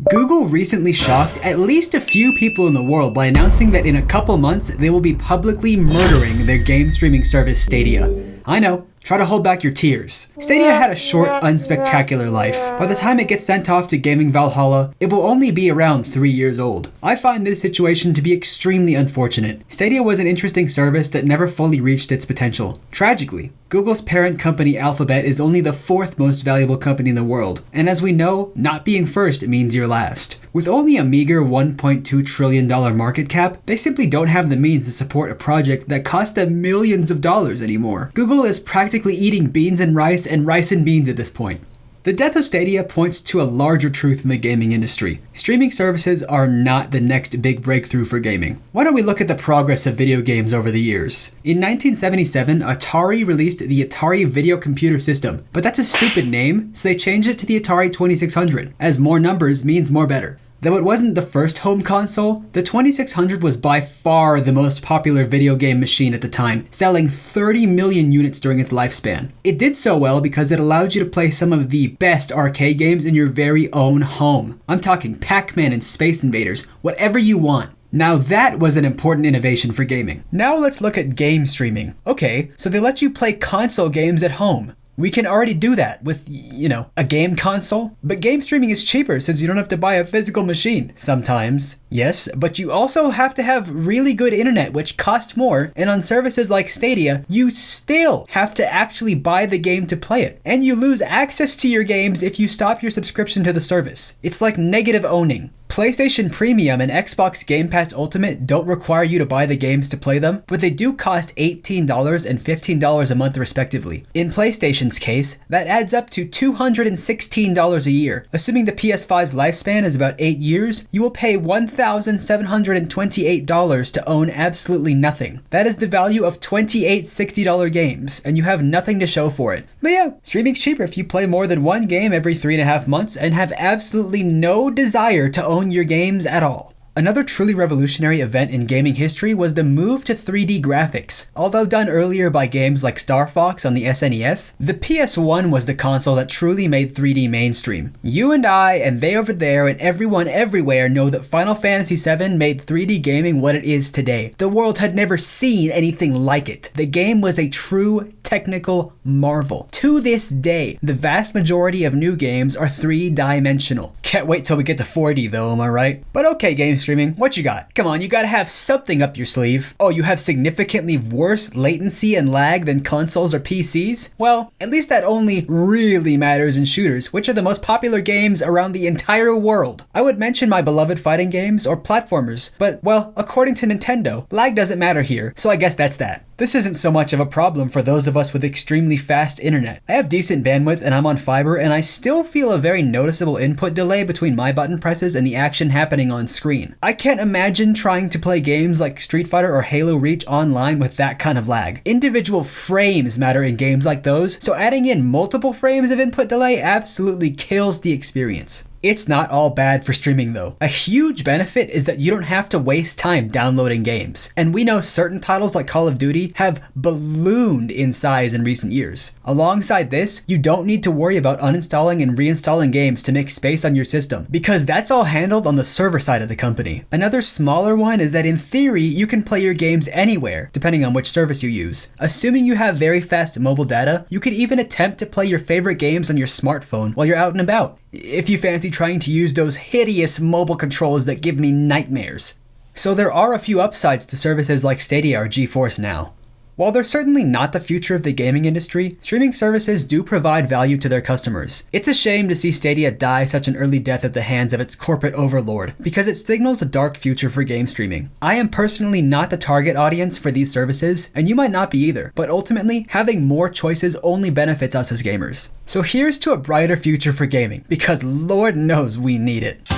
Google recently shocked at least a few people in the world by announcing that in a couple months they will be publicly murdering their game streaming service Stadia. I know, try to hold back your tears. Stadia had a short, unspectacular life. By the time it gets sent off to gaming Valhalla, it will only be around 3 years old. I find this situation to be extremely unfortunate. Stadia was an interesting service that never fully reached its potential. Tragically, Google's parent company Alphabet is only the 4th most valuable company in the world, and as we know, not being first means you're last. With only a meager $1.2 trillion market cap, they simply don't have the means to support a project that cost them millions of dollars anymore. Google is practically eating beans and rice and beans at this point. The death of Stadia points to a larger truth in the gaming industry. Streaming services are not the next big breakthrough for gaming. Why don't we look at the progress of video games over the years? In 1977, Atari released the Atari Video Computer System, but that's a stupid name, so they changed it to the Atari 2600, as more numbers means more better. Though it wasn't the first home console, the 2600 was by far the most popular video game machine at the time, selling 30 million units during its lifespan. It did so well because it allowed you to play some of the best arcade games in your very own home. I'm talking Pac-Man and Space Invaders, whatever you want. Now that was an important innovation for gaming. Now let's look at game streaming. Okay, so they let you play console games at home. We can already do that with, a game console. But game streaming is cheaper since you don't have to buy a physical machine. Sometimes. Yes, but you also have to have really good internet, which costs more. And on services like Stadia, you still have to actually buy the game to play it. And you lose access to your games if you stop your subscription to the service. It's like negative owning. PlayStation Premium and Xbox Game Pass Ultimate don't require you to buy the games to play them, but they do cost $18 and $15 a month respectively. In PlayStation's case, that adds up to $216 a year. Assuming the PS5's lifespan is about 8 years, you will pay $1,728 to own absolutely nothing. That is the value of 28 $60 games, and you have nothing to show for it. But yeah, streaming's cheaper if you play more than one game every 3.5 months and have absolutely no desire to own your games at all. Another truly revolutionary event in gaming history was the move to 3D graphics. Although done earlier by games like Star Fox on the SNES, the PS1 was the console that truly made 3D mainstream. You and I, and they over there, and everyone everywhere know that Final Fantasy VII made 3D gaming what it is today. The world had never seen anything like it. The game was a true technical marvel. To this day, the vast majority of new games are 3-dimensional. Can't wait till we get to 4D though, am I right? But okay, game streaming, what you got? Come on, you gotta have something up your sleeve. Oh, you have significantly worse latency and lag than consoles or PCs? Well, at least that only really matters in shooters, which are the most popular games around the entire world. I would mention my beloved fighting games or platformers, but well, according to Nintendo, lag doesn't matter here, so I guess that's that. This isn't so much of a problem for those of us with extremely fast internet. I have decent bandwidth and I'm on fiber, and I still feel a very noticeable input delay between my button presses and the action happening on screen. I can't imagine trying to play games like Street Fighter or Halo Reach online with that kind of lag. Individual frames matter in games like those, so adding in multiple frames of input delay absolutely kills the experience. It's not all bad for streaming though. A huge benefit is that you don't have to waste time downloading games. And we know certain titles like Call of Duty have ballooned in size in recent years. Alongside this, you don't need to worry about uninstalling and reinstalling games to make space on your system, because that's all handled on the server side of the company. Another smaller one is that in theory, you can play your games anywhere, depending on which service you use. Assuming you have very fast mobile data, you could even attempt to play your favorite games on your smartphone while you're out and about, if you fancy trying to use those hideous mobile controls that give me nightmares. So there are a few upsides to services like Stadia or GeForce Now. While they're certainly not the future of the gaming industry, streaming services do provide value to their customers. It's a shame to see Stadia die such an early death at the hands of its corporate overlord, because it signals a dark future for game streaming. I am personally not the target audience for these services, and you might not be either, but ultimately, having more choices only benefits us as gamers. So here's to a brighter future for gaming, because Lord knows we need it.